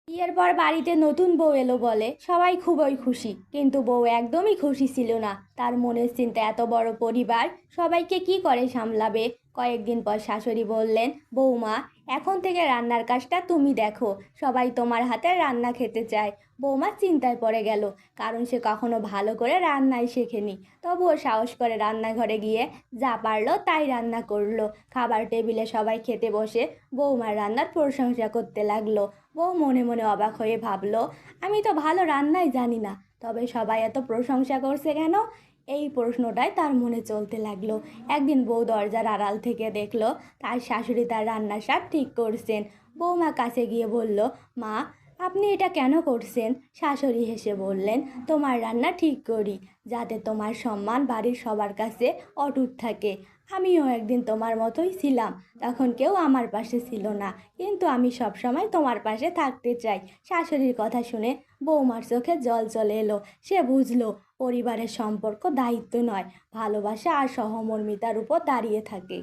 বিয়ের পর বাড়িতে নতুন বউ এলো বলে সবাই খুবই খুশি, কিন্তু বউ একদমই খুশি ছিল না। তার মনের চিন্তা এত বড় পরিবার, সবাইকে কি করে সামলাবে। কয়েকদিন পর শাশুড়ি বললেন, বৌমা, এখন থেকে রান্নার কাজটা তুমি দেখো, সবাই তোমার হাতের রান্না খেতে চায়। বৌমা চিন্তায় পড়ে গেল, কারণ সে কখনো ভালো করে রান্নাই শেখেনি। তবুও সাহস করে রান্নাঘরে গিয়ে যা পারলো তাই রান্না করলো। খাবার টেবিলে সবাই খেতে বসে বৌমার রান্নার প্রশংসা করতে লাগলো। বউ মনে মনে অবাক হয়ে ভাবলো, আমি তো ভালো রান্নাই জানি না, তবে সবাই এত প্রশংসা করছে কেন? এই প্রশ্নটাই তার মনে চলতে লাগলো। একদিন বউ দরজার আড়াল থেকে দেখলো তার শাশুড়ি তার রান্নার স্বাদ ঠিক করছেন। বৌমা কাছে গিয়ে বলল, মা, আপনি এটা কেন করছেন? শাশুড়ি হেসে বললেন, তোমার রান্না ঠিক করি, যাতে তোমার সম্মান বাড়ির সবার কাছে অটুট থাকে। আমিও একদিন তোমার মতোই ছিলাম, তখন কেউ আমার পাশে ছিল না, কিন্তু আমি সবসময় তোমার পাশে থাকতে চাই। শাশুড়ির কথা শুনে বৌমার চোখে জল চলে এলো। সে বুঝলো পরিবারের সম্পর্ক দায়িত্ব নয়, ভালোবাসা আর সহমর্মিতার উপর দাঁড়িয়ে থাকে।